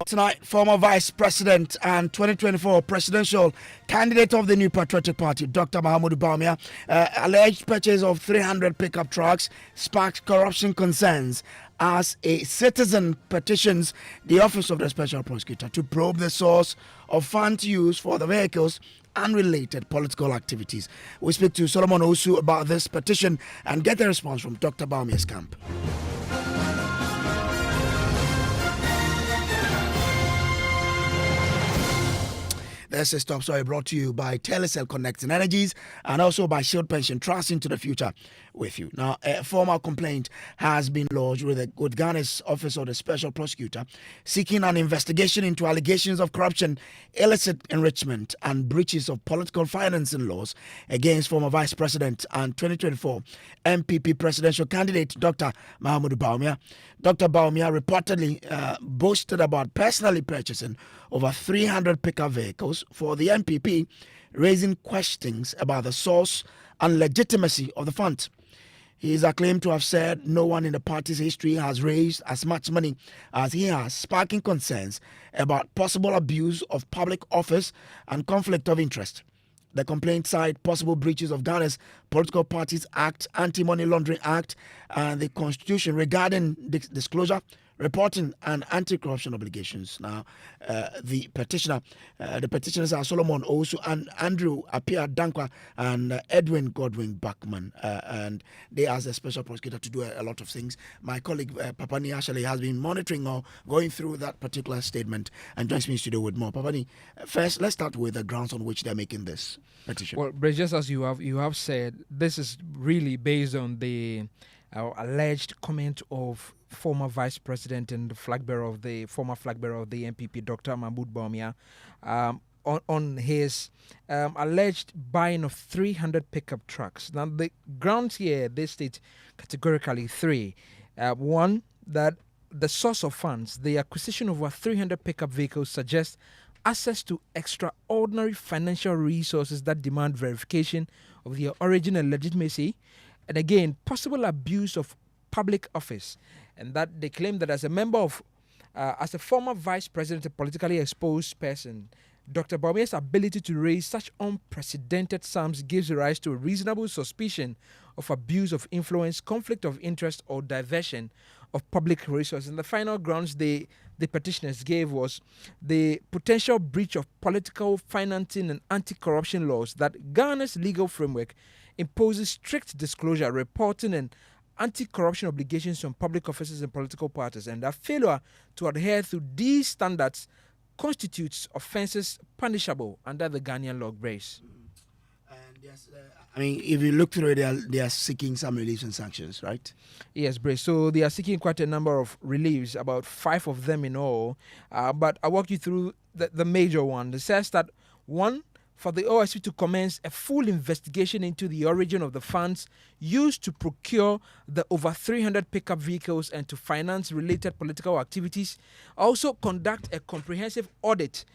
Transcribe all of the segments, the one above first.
Tonight, former Vice President and 2024 presidential candidate of the New Patriotic Party, Dr. Bawumia, alleged purchase of 300 pickup trucks sparked corruption concerns as a citizen petitions the Office of the Special Prosecutor to probe the source of funds used for the vehicles and related political activities. We speak to Solomon Osu about this petition and get a response from Dr. Bawumia's camp. This is Top Story brought to you by Telecel Connecting Energies and also by Shield Pension Trust into the future with you. Now, a formal complaint has been lodged with Ghana's Office of the Special Prosecutor seeking an investigation into allegations of corruption, illicit enrichment, and breaches of political financing laws against former Vice President and 2024 MPP presidential candidate Dr. Bawumia. Dr. Bawumia reportedly boasted about personally purchasing over 300 pickup vehicles for the MPP, raising questions about the source and legitimacy of the funds. He is acclaimed to have said no one in the party's history has raised as much money as he has, sparking concerns about possible abuse of public office and conflict of interest. The complaint cited possible breaches of Ghana's Political Parties Act, Anti-Money Laundering Act, and the Constitution regarding disclosure, reporting, and anti-corruption obligations. Now, the petitioners are Solomon Osu and Andrew Apia Dankwa and Edwin Godwin Bachman, and they asked the special prosecutor to do a lot of things. My colleague Papani actually has been monitoring or going through that particular statement and joins me in studio with more. Papani, first, let's start with the grounds on which they're making this petition. Well, just as you have said, this is really based on the alleged comment of former Vice President and former flag bearer of the MPP, Dr. Bawumia, on his alleged buying of 300 pickup trucks. Now, the grounds here, they state categorically three. One, that the source of funds, the acquisition of over 300 pickup vehicles, suggests access to extraordinary financial resources that demand verification of their origin and legitimacy, and again, possible abuse of public office. And that they claim that as a former vice president, a politically exposed person, Dr. Bawumia's ability to raise such unprecedented sums gives rise to a reasonable suspicion of abuse of influence, conflict of interest, or diversion of public resources. And the final grounds the petitioners gave was the potential breach of political financing and anti-corruption laws that Ghana's legal framework imposes strict disclosure, reporting, and anti-corruption obligations on public officers and political parties, and that failure to adhere to these standards constitutes offences punishable under the Ghanaian law base. And yes, if you look through it, they are seeking some reliefs and sanctions, right? Yes, Brace. So they are seeking quite a number of reliefs, about 5 of them in all. But I'll walk you through the major one. It says that, one, for the OSP to commence a full investigation into the origin of the funds used to procure the over 300 pickup vehicles and to finance related political activities. Also conduct a comprehensive audit,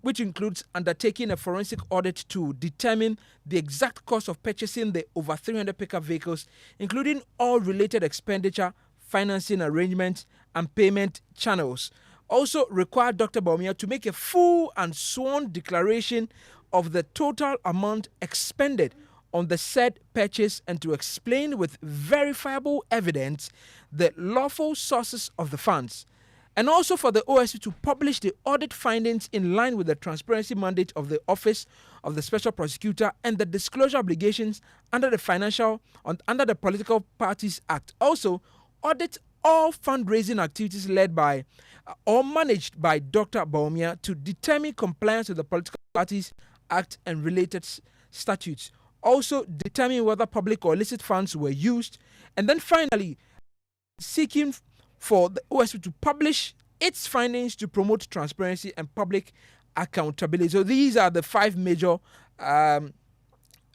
which includes undertaking a forensic audit to determine the exact cost of purchasing the over 300 pickup vehicles, including all related expenditure, financing arrangements, and payment channels. Also require Dr. Bawumia to make a full and sworn declaration of the total amount expended on the said purchase and to explain with verifiable evidence the lawful sources of the funds. And also for the OSP to publish the audit findings in line with the transparency mandate of the Office of the Special Prosecutor and the disclosure obligations under the Political Parties Act. Also, audit all fundraising activities led by or managed by Dr. Bawumia to determine compliance with the Political Parties Act and related statutes. Also, determine whether public or illicit funds were used. And then finally, seeking for the OSP to publish its findings to promote transparency and public accountability. So these are the 5 major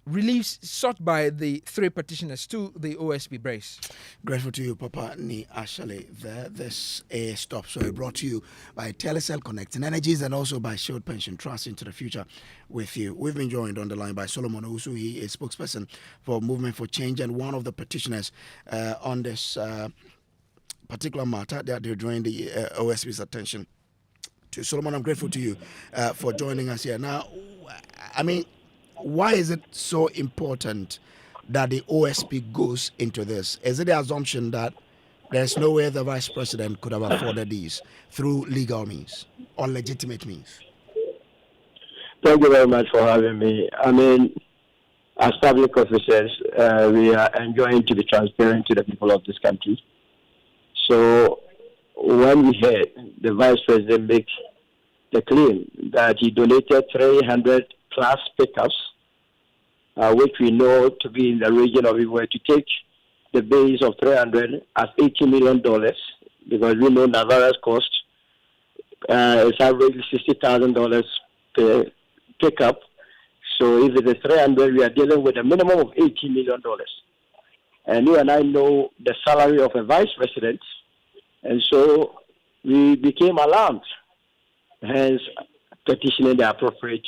reliefs sought by the 3 petitioners to the OSP Brace. Grateful to you, Papa Ni Ashley. This is Stop Story brought to you by Telecel Connecting Energies and also by Shield Pension Trust into the future with you. We've been joined on the line by Solomon Osu. He is spokesperson for Movement for Change and one of the petitioners on this particular matter that they're drawing the OSP's attention to Solomon. I'm grateful to you for joining us here. Now, I mean, why is it so important that the OSP goes into this? Is it the assumption that there's no way the vice president could have afforded these through legal means or legitimate means? Thank you very much for having me. I mean, as public officers, we are enjoying to be transparent to the people of this country. So when we heard the vice president make the claim that he donated 300 plus pickups, which we know to be in the region of, if we were to take the base of 300 as $80 million, because we know Navarra's cost is averagely $60,000 per pickup. So if it is 300, we are dealing with a minimum of $80 million. And you and I know the salary of a vice president, and so we became alarmed, hence petitioning the appropriate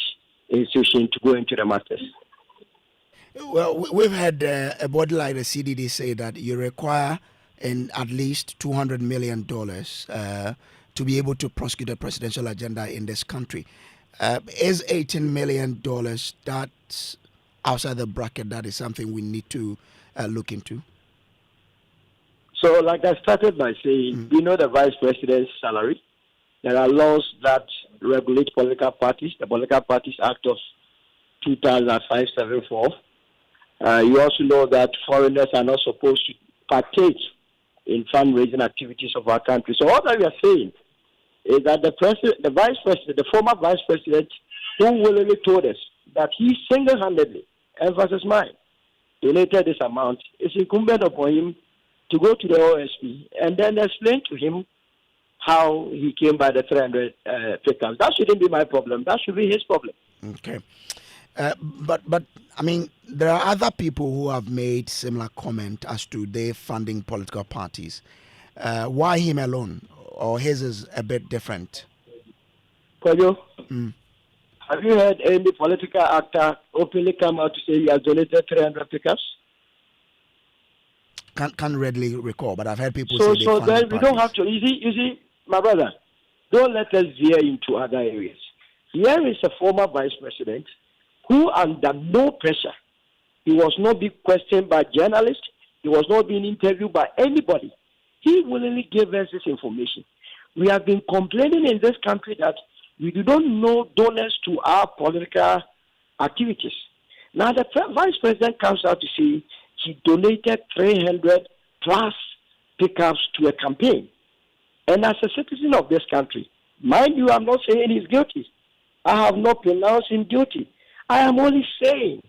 institution to go into the matters. Well, we've had a body like the CDD say that you require at least $200 million to be able to prosecute a presidential agenda in this country. Is $18 million that's outside the bracket? That is something we need to look into. So, like I started by saying, we know the vice president's salary. There are laws that regulate political parties, the Political Parties Act of 2005-74. You also know that foreigners are not supposed to partake in fundraising activities of our country. So all that we are saying is that the vice president, the former vice president, who willingly told us that he single-handedly, emphasis mine, donated this amount, it's incumbent upon him to go to the OSP and then explain to him how he came by the 300 pickups. That shouldn't be my problem. That should be his problem. Okay. But I mean, there are other people who have made similar comment as to their funding political parties. Why him alone? Or his is a bit different? Kojo, have you heard any political actor openly come out to say he has donated 300 pickups? Can't readily recall, but I've heard people say they so funded then we parties. don't have to. You see, my brother, don't let us veer into other areas. Here is a former vice president who, under no pressure, he was not being questioned by journalists, he was not being interviewed by anybody. He willingly gave us this information. We have been complaining in this country that we do not know donors to our political activities. Now the vice president comes out to say he donated 300 plus pickups to a campaign. And as a citizen of this country, mind you, I'm not saying he's guilty. I have not pronounced him guilty. I am only saying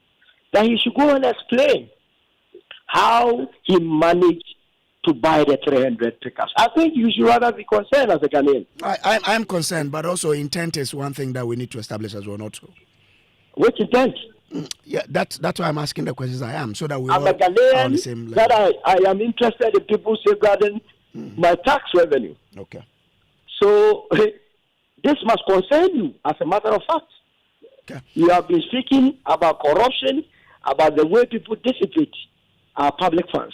that he should go and explain how he managed to buy the 300 pickups. I think you should rather be concerned as a Ghanaian. I'm concerned, but also intent is one thing that we need to establish as well, not so. Which intent? Yeah, that's why I'm asking the questions I am, so that we I'm all a Ghanaian are on the same level. that I am interested in people safeguarding my tax revenue. Okay. So this must concern you as a matter of fact. Okay. You have been speaking about corruption, about the way people dissipate our public funds.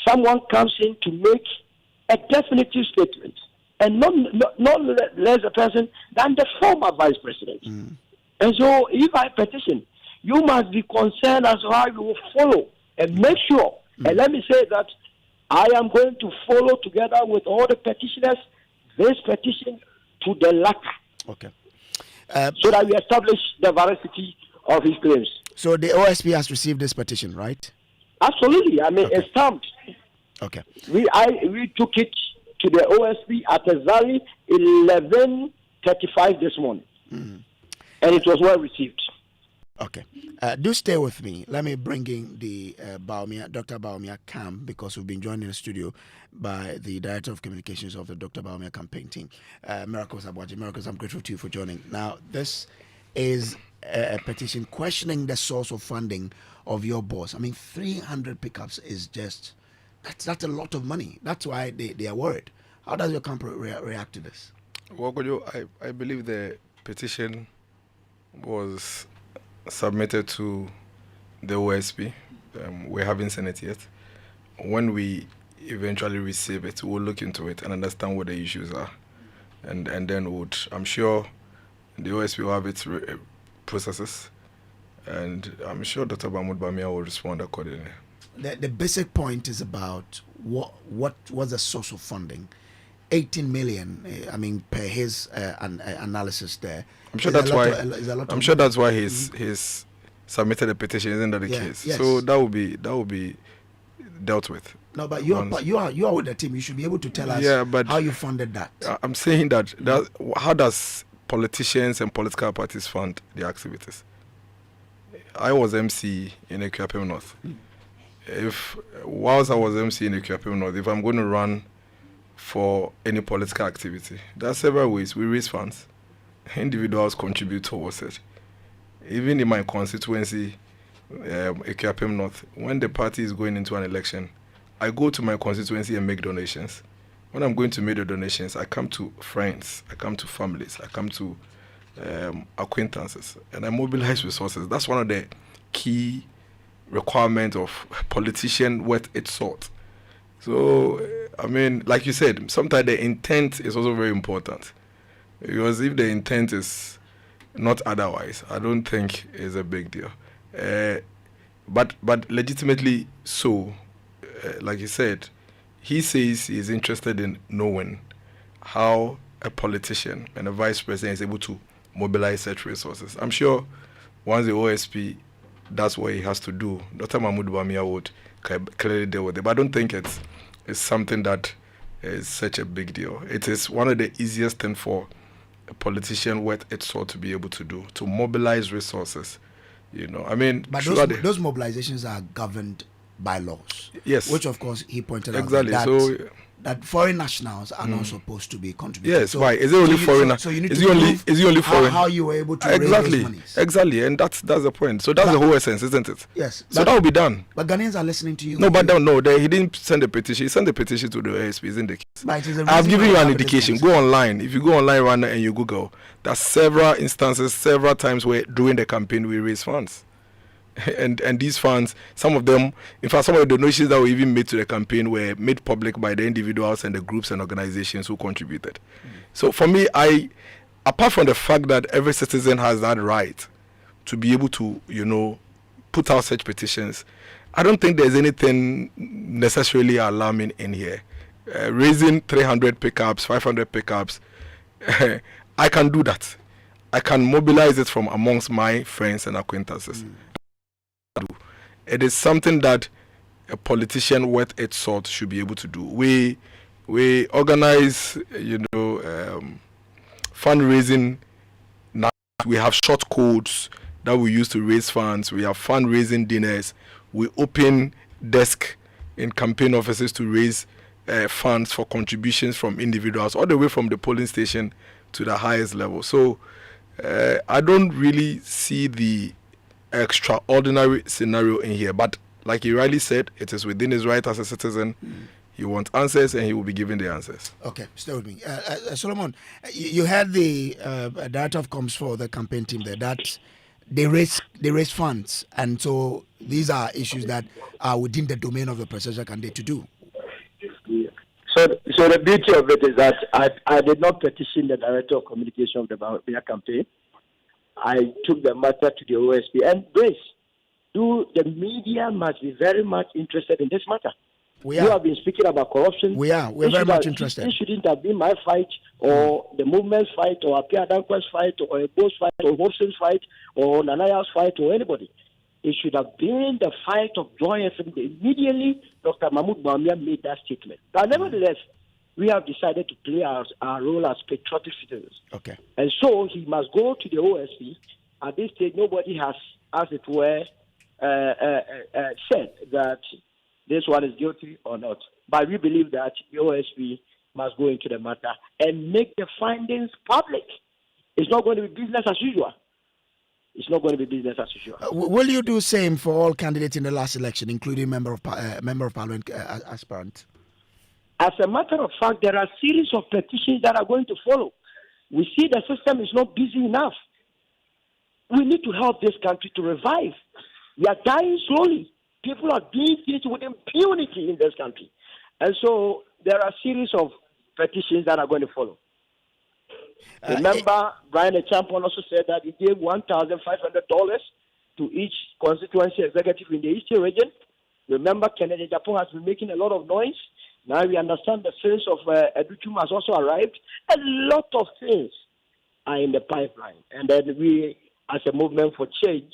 Someone comes in to make a definitive statement, and not less a person than the former vice president. And so, if I petition, you must be concerned as to how you will follow and make sure. And let me say that I am going to follow together with all the petitioners this petition to the letter. Okay. So that we establish the veracity of his claims. So the OSP has received this petition, right? Absolutely. I mean, it's stamped. Okay. We took it to the OSP at exactly 11:35 this morning, and it was well received. Okay. Do stay with me. Let me bring in the Dr. Bawumia Cam, because we've been joined in the studio by the Director of Communications of the Dr. Bawumia campaign team, Miracles Abuaji. Miracles, I'm grateful to you for joining. Now, this is a petition questioning the source of funding of your boss. I mean, 300 pickups is just, that's a lot of money. That's why they are worried. How does your company react to this? Well, I believe the petition was submitted to the OSP. We haven't seen it yet. When we eventually receive it, we'll look into it and understand what the issues are. and then I'm sure the OSP will have its processes, and I'm sure Dr. Bawumia will respond accordingly. The basic point is about what was the source of funding. 18 million, per his analysis there. I'm sure that's why. I'm sure that's why he's submitted a petition. Isn't that the case? Yes. So that will be dealt with. No, but you are with the team. You should be able to tell us how you funded that. I'm saying that how does politicians and political parties fund their activities? I was MC in Equiapem North. Whilst I was MC in Equiapem North, if I'm going to run for any political activity, there are several ways. We raise funds. Individuals contribute towards it. Even in my constituency, Equiapem North, when the party is going into an election, I go to my constituency and make donations. When I'm going to make the donations, I come to friends, I come to families, I come to acquaintances, and I mobilize resources. That's one of the key requirements of a politician worth its salt. So, like you said, sometimes the intent is also very important. Because if the intent is not otherwise, I don't think it's a big deal. But legitimately so, like you said, he says he's interested in knowing how a politician and a vice president is able to mobilize such resources. I'm sure once the OSP does what he has to do, Dr. Bawumia would clearly deal with it. But I don't think it's something that is such a big deal. It is one of the easiest things for a politician worth its salt to be able to do, to mobilize resources. But those mobilizations are governed by laws. Yes. Which, of course, he pointed exactly. out that foreign nationals are not supposed to be contributing. Yes, why? Is it only foreign? So you need is to it only foreign? How you were able to raise those monies. Exactly, and that's the point. So that's the whole essence, isn't it? Yes. So that will be done. But Ghanaians are listening to you. No, but he didn't send a petition. He sent a petition to the ASP, isn't the case? I've given you an indication. Go online. If you go online right now and you Google, there's several instances, several times where during the campaign we raise funds. And these funds, some of them, in fact, some of the donations that were even made to the campaign were made public by the individuals and the groups and organizations who contributed. So for me, apart from the fact that every citizen has that right to be able to, put out such petitions, I don't think there's anything necessarily alarming in here. Raising 300 pickups, 500 pickups, I can do that. I can mobilize it from amongst my friends and acquaintances. It is something that a politician worth its salt should be able to do. We organize, fundraising. Now we have short codes that we use to raise funds. We have fundraising dinners. We open desk in campaign offices to raise funds for contributions from individuals, all the way from the polling station to the highest level. So I don't really see the extraordinary scenario in here, but like he rightly said, it is within his right as a citizen. He wants answers and he will be given the answers. Okay, stay with me. Solomon, you had the director of comms for the campaign team there that they raise funds, and so these are issues that are within the domain of the presidential candidate to do. So the beauty of it is that I did not petition the director of communication of the Bawumia campaign. I took the matter to the OSP, and Grace, the media must be very much interested in this matter. You have been speaking about corruption. We're very much interested. This shouldn't have been my fight, or the movement's fight, or Apia Dankwa's fight, or Ebo's fight, or Hobson's fight, or Nanaya's fight, or anybody. It should have been the fight of Joy FM. Immediately, Dr. Bawumia made that statement. But nevertheless, we have decided to play our role as patriotic citizens. Okay. And so he must go to the OSP. At this stage, nobody has, as it were, said that this one is guilty or not. But we believe that the OSP must go into the matter and make the findings public. It's not going to be business as usual. It's not going to be business as usual. Will you do same for all candidates in the last election, including member of parliament aspirant? As a matter of fact, there are a series of petitions that are going to follow. We see the system is not busy enough. We need to help this country to revive. We are dying slowly. People are being treated with impunity in this country. And so there are a series of petitions that are going to follow. Remember, Brian Champion also said that he gave $1,500 to each constituency executive in the Eastern region. Remember, Kennedy Japan has been making a lot of noise. Now we understand the face of Educhum has also arrived. A lot of things are in the pipeline. And then we, as a movement for change,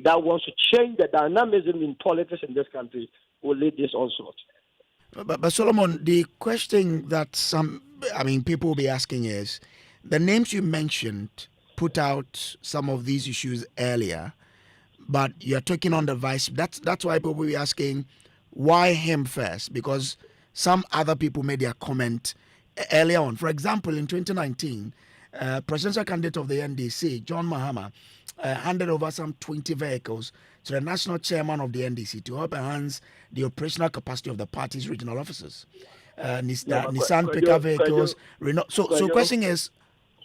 that wants to change the dynamism in politics in this country, will lead this onslaught. But Solomon, the question that people will be asking is, the names you mentioned put out some of these issues earlier, but you're taking on the vice. That's why people will be asking, why him first? Because some other people made their comment earlier on. For example, in 2019, presidential candidate of the NDC, John Mahama, handed over some 20 vehicles to the national chairman of the NDC to help enhance the operational capacity of the party's regional offices. Nissan pickup vehicles. So question is,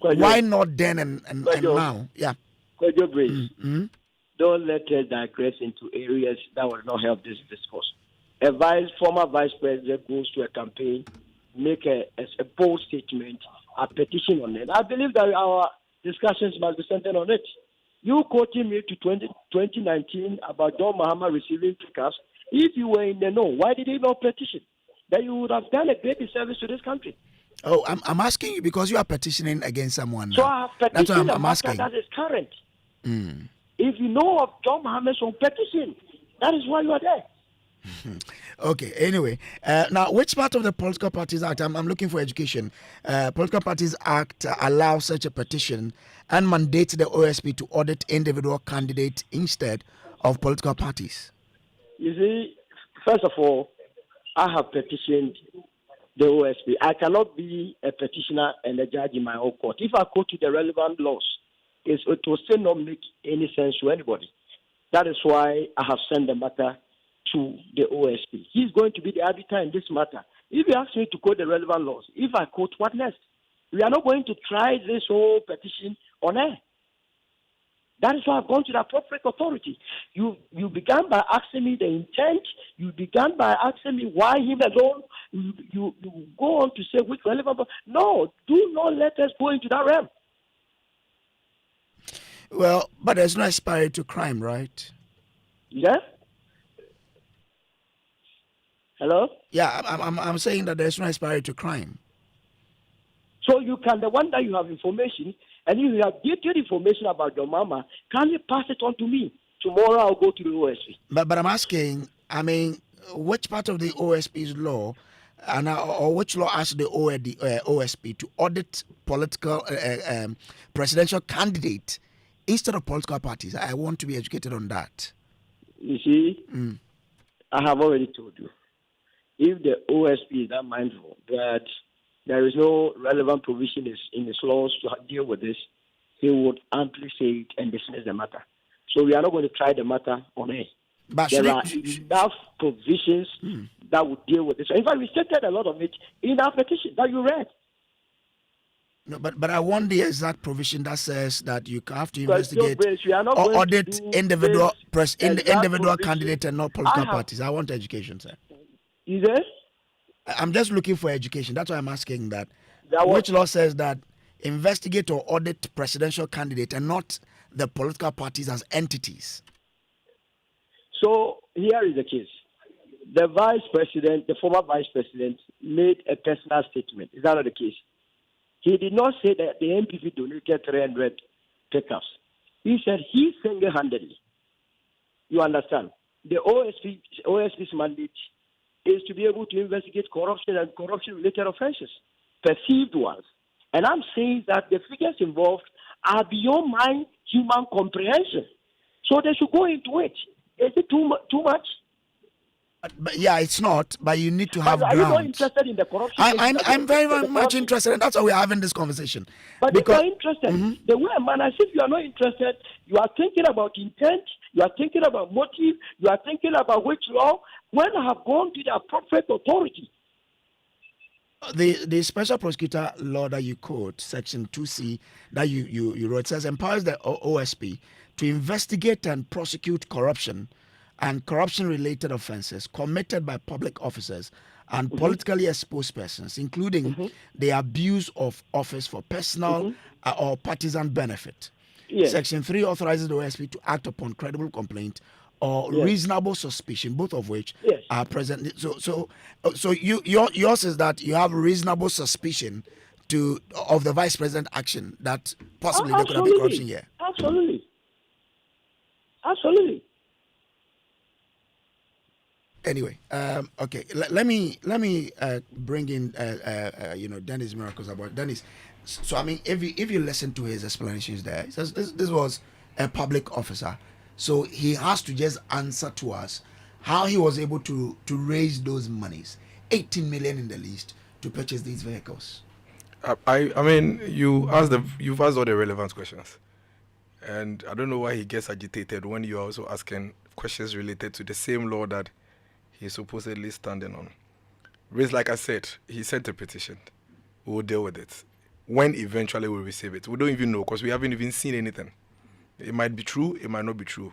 why not then and now? Yeah. Don't let us digress into areas that will not help this discourse. A former vice president goes to a campaign, make a bold statement, a petition on it. I believe that our discussions must be centered on it. You quoting me to 2019 about John Mahama receiving pickups. If you were in the know, why did he not petition? Then you would have done a great service to this country. Oh, I'm asking you because you are petitioning against someone now. So I have petitioned. That's what I'm asking. That is current. If you know of John Mahama's own petition, that is why you are there. Okay, anyway, now which part of the Political Parties Act, I'm looking for education, Political Parties Act allows such a petition and mandates the OSP to audit individual candidates instead of political parties? You see, first of all, I have petitioned the OSP. I cannot be a petitioner and a judge in my own court. If I go to the relevant laws, it will still not make any sense to anybody. That is why I have sent the matter to the OSP. He's going to be the arbiter in this matter. If you ask me to quote the relevant laws, if I quote, what next? We are not going to try this whole petition on air. That is why I've gone to the appropriate authority. You began by asking me the intent. You began by asking me why him alone. You go on to say which relevant. No, do not let us go into that realm. Well, but there's no expiry to crime, right? Yeah. Hello? Yeah, I'm saying that there's no expiry to crime. So you can, the one that you have information, and if you have detailed information about your mama, can you pass it on to me? Tomorrow I'll go to the OSP. But I'm asking, which part of the OSP's law, or which law asks the OSP to audit political presidential candidate instead of political parties? I want to be educated on that. You see, I have already told you. If the OSP is that mindful that there is no relevant provision in his laws to deal with this, he would amply say it and dismiss the matter. So we are not going to try the matter on air. But there are enough provisions that would deal with this. In fact, we stated a lot of it in our petition that you read. No, but I want the exact provision that says that you have to investigate or audit individual candidate and not political parties. I want education, sir. Is there? I'm just looking for education. That's why I'm asking that. Which law says that investigate or audit presidential candidate and not the political parties as entities? So here is the case. The vice president, the former vice president, made a personal statement. Is that not the case? He did not say that the MPP donated 300 pickups. He said he single-handedly. You understand? The OSP's mandate is to be able to investigate corruption and corruption-related offenses, perceived ones. And I'm saying that the figures involved are beyond my human comprehension. So they should go into it. Is it too much? But yeah, it's not. But you need to have Are grounds. you not interested in the corruption? I'm very, very much interested, and that's why we're having this conversation. But because, if you're interested, the way, man, as if you are not interested, you are thinking about intent, you are thinking about motive, you are thinking about which law. When I have gone to the appropriate authority. The special prosecutor law that you quote, section 2C, that you wrote, says empowers the OSP to investigate and prosecute corruption and corruption-related offenses committed by public officers and politically exposed persons, including the abuse of office for personal or partisan benefit. Yes. Section 3 authorizes the OSP to act upon credible complaint or reasonable suspicion, both of which are present. So yours is that you have reasonable suspicion of the vice president action that possibly there could have been corruption here. Absolutely. Anyway, okay. Let me bring in Dennis Miracles about Dennis. So I mean, if you listen to his explanations there, he says this was a public officer, so he has to just answer to us how he was able to raise those monies, 18 million in the least, to purchase these vehicles. I mean, you've asked all the relevant questions, and I don't know why he gets agitated when you're also asking questions related to the same law that he's supposedly standing on. Raise, like I said, he sent a petition. We'll deal with it. When eventually we'll receive it, we don't even know because we haven't even seen anything. It might be true, it might not be true.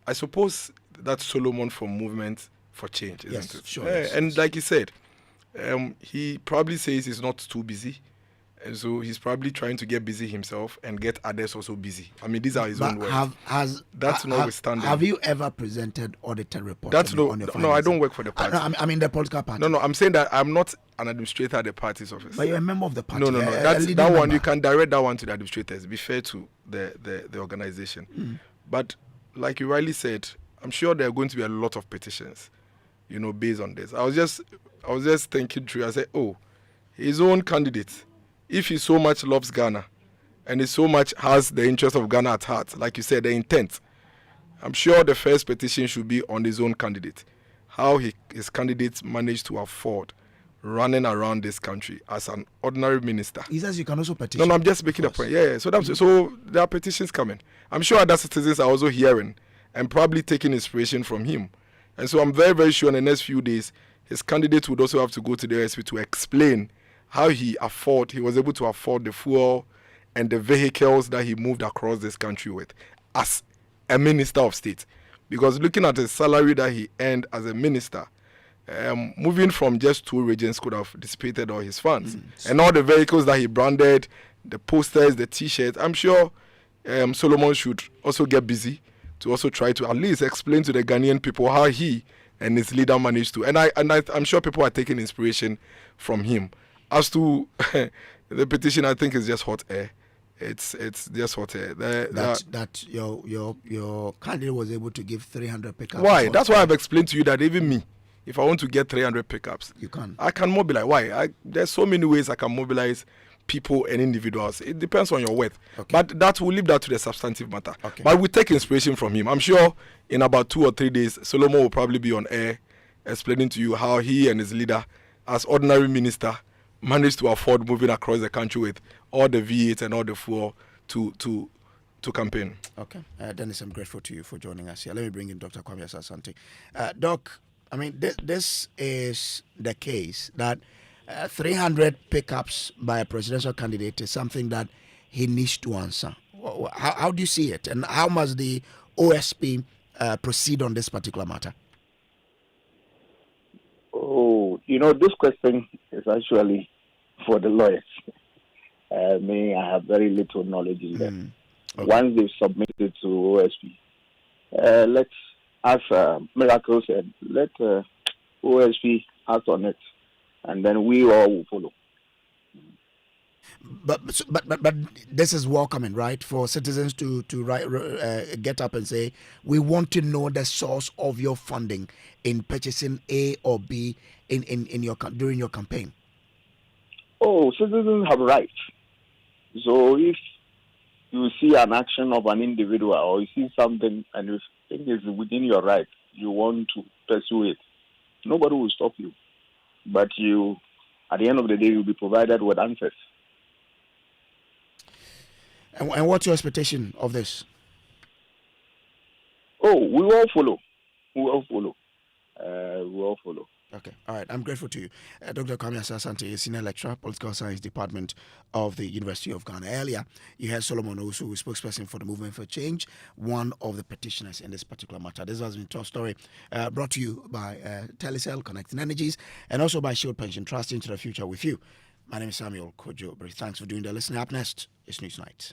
I suppose that's Solomon from Movement for Change, isn't it? Sure. Yeah, and like he said, he probably says he's not too busy. And so he's probably trying to get busy himself and get others also busy. I mean, these are his own words. That's notwithstanding. Have you ever presented audited reports? That's no, I don't work for the party. I mean the political party. No, I'm saying that I'm not an administrator at the party's office. But you're a member of the party. No. That one, you can direct that one to the administrators. Be fair to the organization. But like you rightly said, I'm sure there are going to be a lot of petitions, based on this. I was just thinking through. I said, his own candidate, if he so much loves Ghana and he so much has the interest of Ghana at heart, like you said, the intent, I'm sure the first petition should be on his own candidate. How his candidate managed to afford running around this country as an ordinary minister. He says you can also petition. No, I'm just making a point. Yeah. So there are petitions coming. I'm sure other citizens are also hearing and probably taking inspiration from him. And so I'm very, very sure in the next few days, his candidate would also have to go to the OSP to explain how he was able to afford the fuel and the vehicles that he moved across this country with as a minister of state. Because looking at his salary that he earned as a minister, moving from just 2 regions could have dissipated all his funds. And all the vehicles that he branded, the posters, the T-shirts, I'm sure Solomon should also get busy to also try to at least explain to the Ghanaian people how he and his leader managed to. And I'm sure people are taking inspiration from him. As to the petition, I think it's just hot air. It's just hot air. That your candidate was able to give 300 pickups. Why? That's why I've explained to you that even me, if I want to get 300 pickups, you can. I can mobilize. Why? There's so many ways I can mobilize people and individuals. It depends on your worth. Okay. But we'll leave that to the substantive matter. Okay. But we take inspiration from him. I'm sure in about 2 or 3 days, Solomon will probably be on air explaining to you how he and his leader, as ordinary minister, managed to afford moving across the country with all the V8 and all the fuel to campaign. Okay. Dennis, I'm grateful to you for joining us here. Let me bring in Dr. Kwame Asante. Doc, I mean, this is the case that 300 pickups by a presidential candidate is something that he needs to answer. How do you see it? And how must the OSP proceed on this particular matter? This question is actually for the lawyers. I have very little knowledge in them. Okay. Once they've submitted to OSP, let's, as Miracle said, let OSP act on it, and then we all will follow. But this is welcoming, right? For citizens to get up and say, we want to know the source of your funding in purchasing A or B during your campaign. Oh, citizens have rights. So if you see an action of an individual or you see something and you think it's within your right, you want to pursue it, nobody will stop you. But you, at the end of the day, you'll be provided with answers. And what's your expectation of this? Oh, we all follow. We all follow. Okay, all right. I'm grateful to you. Dr. Kwame Asante, Senior Lecturer, Political Science Department of the University of Ghana. Earlier, you heard Solomon Osu, spokesperson for the Movement for Change, one of the petitioners in this particular matter. This has been a story brought to you by Telecel, Connecting Energies, and also by Shield Pension Trust into the Future with you. My name is Samuel Kojo. Thanks for doing the listening. Up next is Newsnight.